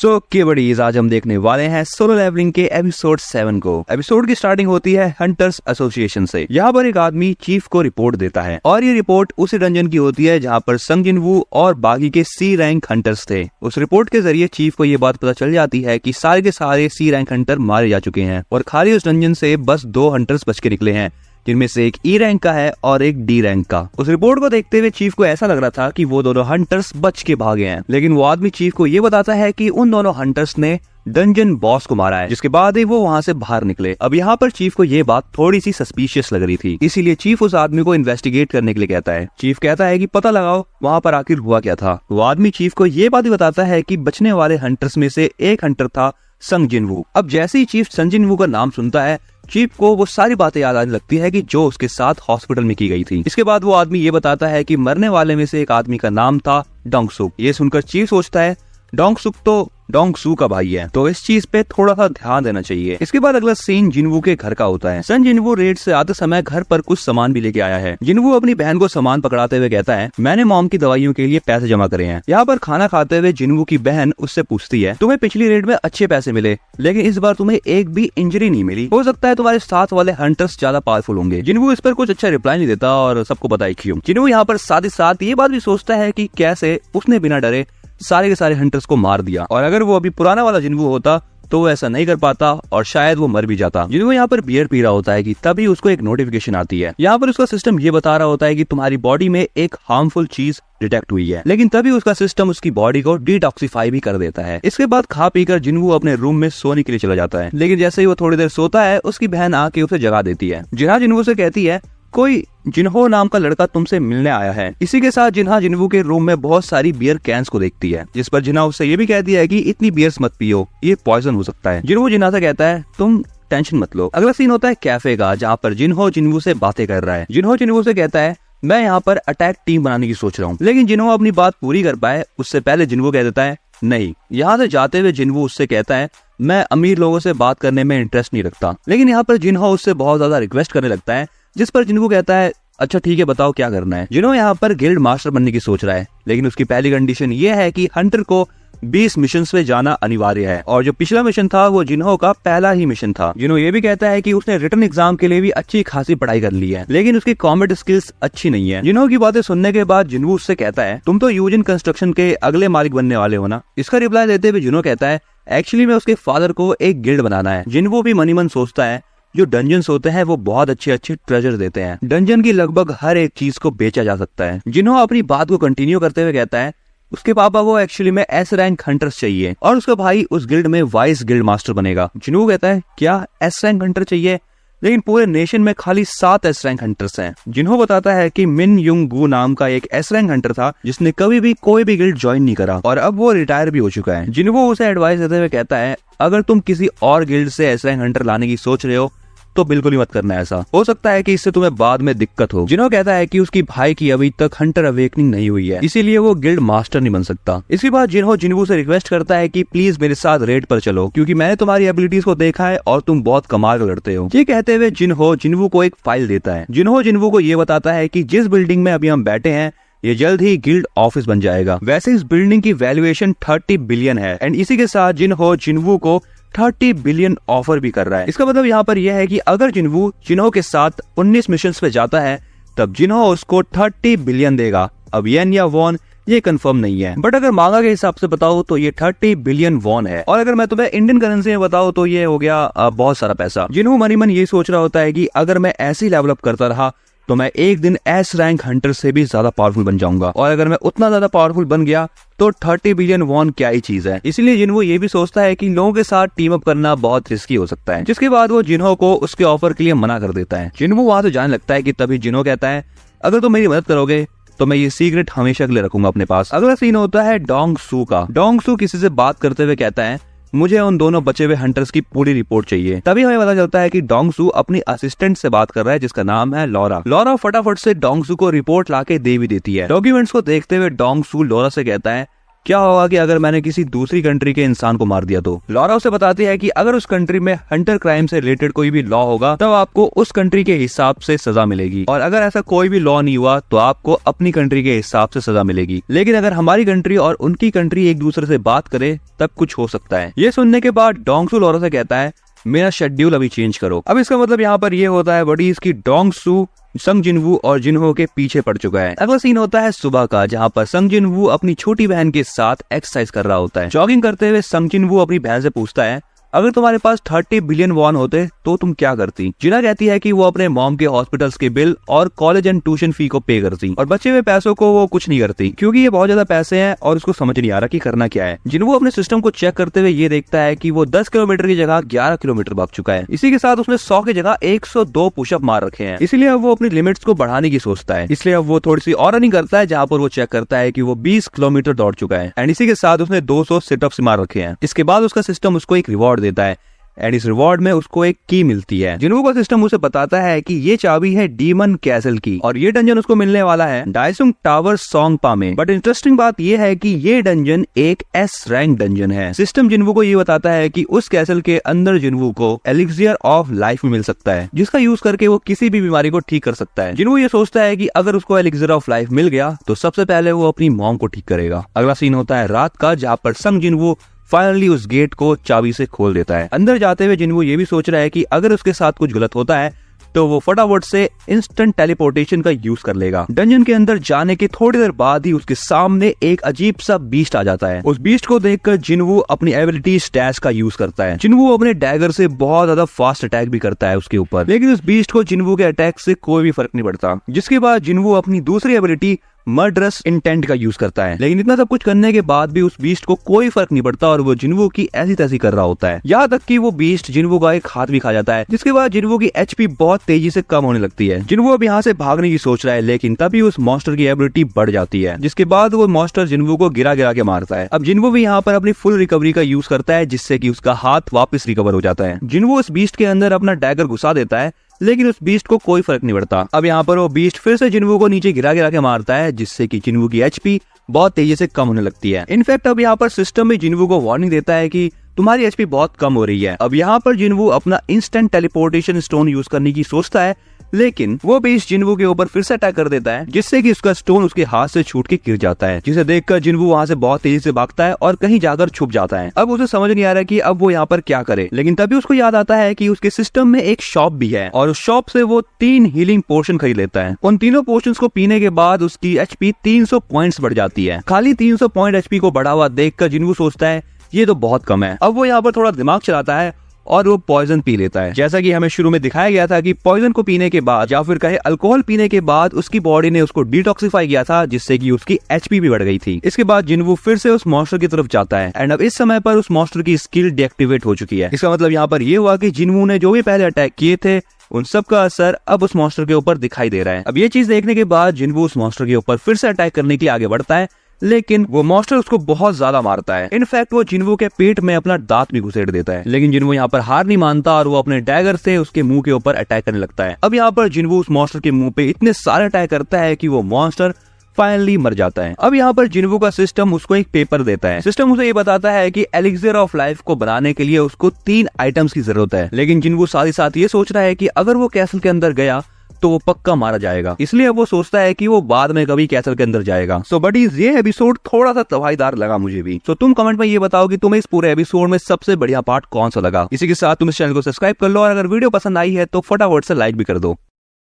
के बड़ीज आज हम देखने वाले हैं सोलो लेवलिंग के एपिसोड 7 को। एपिसोड की स्टार्टिंग होती है हंटर्स एसोसिएशन से। यहाँ पर एक आदमी चीफ को रिपोर्ट देता है और ये रिपोर्ट उसी डंजन की होती है जहाँ पर संग जिनवू और बाकी के सी रैंक हंटर्स थे। उस रिपोर्ट के जरिए चीफ को ये बात पता चल जाती है कि सारे के सारे सी रैंक हंटर मारे जा चुके हैं और खाली उस डंजन से बस 2 हंटर्स बच के निकले हैं, जिनमें से एक ई रैंक का है और एक डी रैंक का। उस रिपोर्ट को देखते हुए चीफ को ऐसा लग रहा था कि वो दोनों हंटर्स बच के भागे हैं, लेकिन वो आदमी चीफ को ये बताता है कि उन दोनों हंटर्स ने डंजन बॉस को मारा है, जिसके बाद ही वो वहाँ से बाहर निकले। अब यहाँ पर चीफ को ये बात थोड़ी सी सस्पिशियस लग रही थी, इसीलिए चीफ उस आदमी को इन्वेस्टिगेट करने के लिए कहता है। चीफ कहता है कि पता लगाओ वहाँ पर आखिर हुआ क्या था। वो आदमी चीफ को ये बात भी बताता है कि बचने वाले हंटर्स में से एक हंटर था संग जिनवू। अब जैसे ही चीफ संग जिनवू का नाम सुनता है, चीफ को वो सारी बातें याद आने लगती है कि जो उसके साथ हॉस्पिटल में की गई थी। इसके बाद वो आदमी ये बताता है कि मरने वाले में से एक आदमी का नाम था डोंगसुक। ये सुनकर चीफ सोचता है डोंगसुक तो डोंगसू का भाई है, तो इस चीज पे थोड़ा सा ध्यान देना चाहिए। इसके बाद अगला सीन जिनवू के घर का होता है। सन जिनवू रेड से आते समय घर पर कुछ सामान भी लेके आया है। जिनवू अपनी बहन को सामान पकड़ाते हुए कहता है, मैंने मॉम की दवाइयों के लिए पैसे जमा करे हैं। यहाँ पर खाना खाते हुए जिनवू की बहन उससे पूछती है, तुम्हें पिछली रेड में अच्छे पैसे मिले, लेकिन इस बार तुम्हें एक भी इंजरी नहीं मिली, हो सकता है तुम्हारे साथ वाले हंटर्स ज्यादा पावरफुल होंगे। जिनवू इस पर कुछ अच्छा रिप्लाई नहीं देता और सबको पता है क्यों। जिनवू यहाँ पर साथ ही साथ ये बात भी सोचता है कि कैसे उसने बिना डरे सारे के सारे हंटर्स को मार दिया, और अगर वो अभी पुराना वाला जिनवू होता तो वो ऐसा नहीं कर पाता और शायद वो मर भी जाता। जिनवू यहाँ पर बियर पी रहा होता है कि तभी उसको एक नोटिफिकेशन आती है। यहाँ पर उसका सिस्टम ये बता रहा होता है कि तुम्हारी बॉडी में एक हार्मफुल चीज डिटेक्ट हुई है, लेकिन तभी उसका सिस्टम उसकी बॉडी को डिटॉक्सिफाई भी कर देता है। इसके बाद खा पीकर जिनवू अपने रूम में सोने के लिए चला जाता है, लेकिन जैसे ही वो थोड़ी देर सोता है, उसकी बहन आके उसे जगा देती है। जिन्हा जिनवू से कहती है, कोई जिन्हो नाम का लड़का तुमसे मिलने आया है। इसी के साथ जिन्हा जिनवू के रूम में बहुत सारी बियर कैंस को देखती है, जिस पर जिन्हा उससे ये भी कहती है कि इतनी बियर्स मत पियो, ये पॉइजन हो सकता है। जिन्हो जिन्हा से कहता है, तुम टेंशन मत लो। अगला सीन होता है कैफे का, जहाँ पर जिन्हो जिनवू से बातें कर रहा है। जिन्हो जिनवू से कहता है, मैं यहाँ पर अटैक टीम बनाने की सोच रहा हूँ, लेकिन जिन्हो अपनी बात पूरी कर पाए उससे पहले जिन्वू कह देता है नहीं। यहाँ से जाते हुए जिन्वू उससे कहता है, मैं अमीर लोगों से बात करने में इंटरेस्ट नहीं रखता, लेकिन यहाँ पर जिन्हो उससे बहुत ज्यादा रिक्वेस्ट करने लगता है, जिस पर जिन्वू कहता है, अच्छा ठीक है बताओ क्या करना है। जिन्हो यहाँ पर गिल्ड मास्टर बनने की सोच रहा है, लेकिन उसकी पहली कंडीशन ये है कि हंटर को 20 मिशन पे जाना अनिवार्य है, और जो पिछला मिशन था वो जिन्हो का पहला ही मिशन था। जिन्हो ये भी कहता है कि उसने रिटन एग्जाम के लिए भी अच्छी खासी पढ़ाई कर ली है, लेकिन उसकी कॉम्बैट स्किल्स अच्छी नहीं है। जिन्हो की बातें सुनने के बाद जिन्वू उससे कहता है, तुम तो यूजिन कंस्ट्रक्शन के अगले मालिक बनने वाले हो ना। इसका रिप्लाई देते हुए जिन्हो कहता है, एक्चुअली मैं उसके फादर को एक गिल्ड बनाना है। जिन्वू भी मनी मन सोचता है, जो डंजन्स होते हैं वो बहुत अच्छे अच्छे ट्रेजर देते हैं, डंजन की लगभग हर एक चीज को बेचा जा सकता है। जिन्हों अपनी बात को कंटिन्यू करते हुए कहता है, उसके पापा को एक्चुअली में एस रैंक हंटर्स चाहिए और उसका भाई उस गिल्ड में वाइस गिल्ड मास्टर बनेगा। जिन्हों कहता है, क्या एस रैंक हंटर चाहिए, लेकिन पूरे नेशन में खाली 7 एस रैंक हंटर्स हैं। जिन्हों बताता है कि मिन युंग गु नाम का एक एस रैंक हंटर था, जिसने कभी भी कोई भी गिल्ड ज्वाइन नहीं करा और अब वो रिटायर भी हो चुका है। जिन्हों उसे एडवाइस देते हुए कहता है, अगर तुम किसी और गिल्ड से एस रैंक हंटर लाने की सोच रहे हो तो बिल्कुल ही मत करना, ऐसा हो सकता है कि इससे तुम्हें बाद में दिक्कत हो। जिन्हों कहता है कि उसकी भाई की अभी तक हंटर अवेकनिंग नहीं हुई है, इसीलिए वो गिल्ड मास्टर नहीं बन सकता। इसके बाद जिन्हों जिनवू से रिक्वेस्ट करता है कि प्लीज मेरे साथ रेड पर चलो, क्योंकि मैंने तुम्हारी एबिलिटीज को देखा है और तुम बहुत कमाल का लड़ते हो। ये कहते हुए जिन्हों जिनवू को एक फाइल देता है। जिन्हों जिनवू को ये बताता है कि जिस बिल्डिंग में अभी हम बैठे हैं ये जल्द ही गिल्ड ऑफिस बन जाएगा। वैसे इस बिल्डिंग की वैल्यूएशन 30 बिलियन है, एंड इसी के साथ जिन्हों जिनवू को 30 बिलियन ऑफर भी कर रहा है। इसका मतलब यहाँ पर यह है कि अगर जिनवू जिन्हो के साथ 19 मिशन पे जाता है, तब जिन्हो उसको 30 बिलियन देगा। अब येन या वॉन ये कंफर्म नहीं है, बट अगर मांगा के हिसाब से बताओ तो ये 30 बिलियन वॉन है, और अगर मैं तुम्हें इंडियन करेंसी में बताऊं तो ये हो गया बहुत सारा पैसा। जिन्हो मनी मन ये सोच रहा होता है कि अगर मैं ऐसे ही लेवल अप करता रहा तो मैं एक दिन एस रैंक हंटर से भी ज्यादा पावरफुल बन जाऊंगा, और अगर मैं उतना ज्यादा पावरफुल बन गया तो 30 बिलियन वॉन क्या ही चीज है। इसलिए जिन्हो ये भी सोचता है कि लोगों के साथ टीम अप करना बहुत रिस्की हो सकता है, जिसके बाद वो जिन्हो को उसके ऑफर के लिए मना कर देता है। जिन्हो वहां से जाने लगता है कि तभी जिन्हो कहता है, अगर तुम मेरी मदद करोगे तो मैं ये सीक्रेट हमेशा के लिए रखूंगा अपने पास। अगला सीन होता है डोंगसू का। डोंगसू किसी से बात करते हुए कहता है, मुझे उन दोनों बचे हुए हंटर्स की पूरी रिपोर्ट चाहिए। तभी हमें पता चलता है कि डोंगसू अपनी असिस्टेंट से बात कर रहा है, जिसका नाम है लॉरा। लॉरा फटाफट से डोंगसू को रिपोर्ट लाके दे भी देती है। डॉक्यूमेंट्स को देखते हुए डोंगसू लॉरा से कहता है, क्या होगा कि अगर मैंने किसी दूसरी कंट्री के इंसान को मार दिया तो। लॉरा उसे बताती है कि अगर उस कंट्री में हंटर क्राइम से रिलेटेड कोई भी लॉ होगा तब आपको उस कंट्री के हिसाब से सजा मिलेगी, और अगर ऐसा कोई भी लॉ नहीं हुआ तो आपको अपनी कंट्री के हिसाब से सजा मिलेगी। लेकिन अगर हमारी कंट्री और उनकी कंट्री एक दूसरे से बात करे तब कुछ हो सकता है। ये सुनने के बाद डोंगसू लॉरा से कहता है मेरा शेड्यूल अभी चेंज करो। अब इसका मतलब यहाँ पर ये होता है बड़ी इसकी डोंगसू संग जिनवू और जिनहो के पीछे पड़ चुका है। अगला सीन होता है सुबह का, जहाँ पर संग जिनवू अपनी छोटी बहन के साथ एक्सरसाइज कर रहा होता है। जॉगिंग करते हुए संग जिनवू अपनी बहन से पूछता है अगर तुम्हारे पास 30 बिलियन वॉन होते तो तुम क्या करती। जिना कहती है कि वो अपने मॉम के हॉस्पिटल्स के बिल और कॉलेज एंड ट्यूशन फी को पे करती, और बचे हुए पैसों को वो कुछ नहीं करती क्योंकि ये बहुत ज्यादा पैसे हैं और उसको समझ नहीं आ रहा कि करना क्या है। जिनवू अपने सिस्टम को चेक करते हुए ये देखता है कि वो 10 किलोमीटर की जगह 11 किलोमीटर भाग चुका है। इसी के साथ उसने 100 की जगह 102 पुशअप मार रखे हैं। इसलिए अब वो अपनी लिमिट्स को बढ़ाने की सोचता है। इसलिए अब वो थोड़ी सी और रनिंग करता है, जहाँ पर वो चेक करता है कि वो 20 किलोमीटर दौड़ चुका है, एंड इसी के साथ उसने 200 सिटअप्स मार रखे हैं। इसके बाद उसका सिस्टम उसको एक रिवॉर्ड देता है, एंड इस रिवॉर्ड में उसको एक की मिलती है। जिनवू का सिस्टम उसे बताता है कि ये चाबी है डीमन कैसल की, और ये डंजन उसको मिलने वाला है डाइसुंग टावर सोंगपा में। बट इंटरेस्टिंग बात ये है कि ये डंजन एक एस रैंक डंजन है। सिस्टम जिनवू को ये बताता है कि उस कैसल के अंदर जिनवू को एलिक्सियर ऑफ लाइफ मिल सकता है, जिसका यूज करके वो किसी भी बीमारी को ठीक कर सकता है। जिनवू ये सोचता है कि अगर उसको एलिक्सियर ऑफ लाइफ मिल गया तो सबसे पहले वो अपनी मॉम को ठीक करेगा। अगला सीन होता है रात का, जहाँ पर संग जिनवू फाइनली उस गेट को चाबी से खोल देता है। अंदर जाते हुए जिनवू ये भी सोच रहा है कि अगर उसके साथ कुछ गलत होता है तो वो फटाफट से इंस्टेंट टेलीपोर्टेशन का यूज कर लेगा। डंजन के अंदर जाने के थोड़ी देर बाद ही उसके सामने एक अजीब सा बीस्ट आ जाता है। उस बीस्ट को देखकर जिनवू अपनी एबिलिटी स्टैश का यूज करता है। जिनवू अपने डैगर से बहुत ज्यादा फास्ट अटैक भी करता है उसके ऊपर, लेकिन उस बीस्ट को जिनवू के अटैक से कोई भी फर्क नहीं पड़ता। जिसके बाद जिनवू अपनी दूसरी एबिलिटी मर्डरस इंटेंट का यूज करता है, लेकिन इतना सब कुछ करने के बाद भी उस बीस्ट को कोई फर्क नहीं पड़ता और वो जिनवू की ऐसी तैसी कर रहा होता है। यहाँ तक कि वो बीस्ट जिनवू का एक हाथ भी खा जाता है, जिसके बाद जिनवू की एचपी बहुत तेजी से कम होने लगती है। जिनवू अब यहाँ से भागने की सोच रहा है, लेकिन तभी उस मॉन्स्टर की एबिलिटी बढ़ जाती है, जिसके बाद वो मॉन्स्टर जिनवू को गिरा गिरा के मारता है। अब जिनवू भी यहाँ पर अपनी फुल रिकवरी का यूज करता है, जिससे कि उसका हाथ वापस रिकवर हो जाता है। जिनवू उस बीस्ट के अंदर अपना डैगर घुसा देता है, लेकिन उस बीस्ट को कोई फर्क नहीं पड़ता। अब यहाँ पर वो बीस्ट फिर से जिनवू को नीचे गिरा गिरा के मारता है, जिससे कि जिनवू की एचपी बहुत तेजी से कम होने लगती है। इनफैक्ट अब यहाँ पर सिस्टम में जिनवू को वार्निंग देता है कि तुम्हारी एचपी बहुत कम हो रही है। अब यहाँ पर जिनवू अपना इंस्टेंट टेलीपोर्टेशन स्टोन यूज करने की सोचता है, लेकिन वो बीस्ट जिनवू के ऊपर फिर से अटैक कर देता है, जिससे कि उसका स्टोन उसके हाथ से छूट के गिर जाता है, जिसे देखकर जिनवू वहाँ से बहुत तेजी से भागता है और कहीं जाकर छुप जाता है। अब उसे समझ नहीं आ रहा कि अब वो यहाँ पर क्या करे, लेकिन तभी उसको याद आता है कि उसके सिस्टम में एक शॉप भी है, और उस शॉप से वो 3 हीलिंग पोशन खरीद लेता है। उन तीनों पोशंस को पीने के बाद उसकी एचपी 300 पॉइंट्स बढ़ जाती है। खाली 300 पॉइंट एचपी को बढ़ा हुआ देखकर जिनवू सोचता है ये तो बहुत कम है। अब वो यहाँ पर थोड़ा दिमाग चलाता है और वो पॉइजन पी लेता है। जैसा कि हमें शुरू में दिखाया गया था कि पॉइजन को पीने के बाद या फिर कहे अल्कोहल पीने के बाद उसकी बॉडी ने उसको डिटॉक्सिफाई किया था, जिससे कि उसकी एचपी भी बढ़ गई थी। इसके बाद जिनवू फिर से उस मॉन्स्टर की तरफ जाता है, एंड अब इस समय पर उस मॉन्स्टर की स्किल डीएक्टिवेट हो चुकी है। इसका मतलब यहाँ पर ये हुआ कि जिनवू ने जो भी पहले अटैक किए थे उन सब का असर अब उस मॉन्स्टर के ऊपर दिखाई दे रहा है। अब ये चीज देखने के बाद जिनवू उस मॉन्स्टर के ऊपर फिर से अटैक करने के लिए आगे बढ़ता है, लेकिन वो मॉन्स्टर उसको बहुत ज्यादा मारता है। इनफैक्ट वो जिनवू के पेट में अपना दांत भी घुसेड़ देता है, लेकिन जिनवू यहाँ पर हार नहीं मानता और वो अपने डैगर से उसके मुंह के ऊपर अटैक करने लगता है। अब यहाँ पर जिनवू उस मॉन्स्टर के मुंह पे इतने सारे अटैक करता है कि वो मॉन्स्टर फाइनली मर जाता है। अब यहाँ पर जिनवू का सिस्टम उसको एक पेपर देता है। सिस्टम उसे ये बताता है कि एलिक्सियर ऑफ लाइफ को बनाने के लिए उसको 3 आइटम्स की जरूरत है, लेकिन जिनवू साथ ही साथ ये सोच रहा है कि अगर वो कैसल के अंदर गया तो वो पक्का मारा जाएगा, इसलिए वो सोचता है कि वो बाद में कभी कैसल के अंदर जाएगा। सो बडीज, ये एपिसोड थोड़ा सा तबाहीदार लगा मुझे भी। सो तुम कमेंट में ये बताओ कि तुम्हें इस पूरे एपिसोड में सबसे बढ़िया पार्ट कौन सा लगा। इसी के साथ तुम इस चैनल को सब्सक्राइब कर लो, और अगर वीडियो पसंद आई है तो फटाफट से लाइक भी कर दो।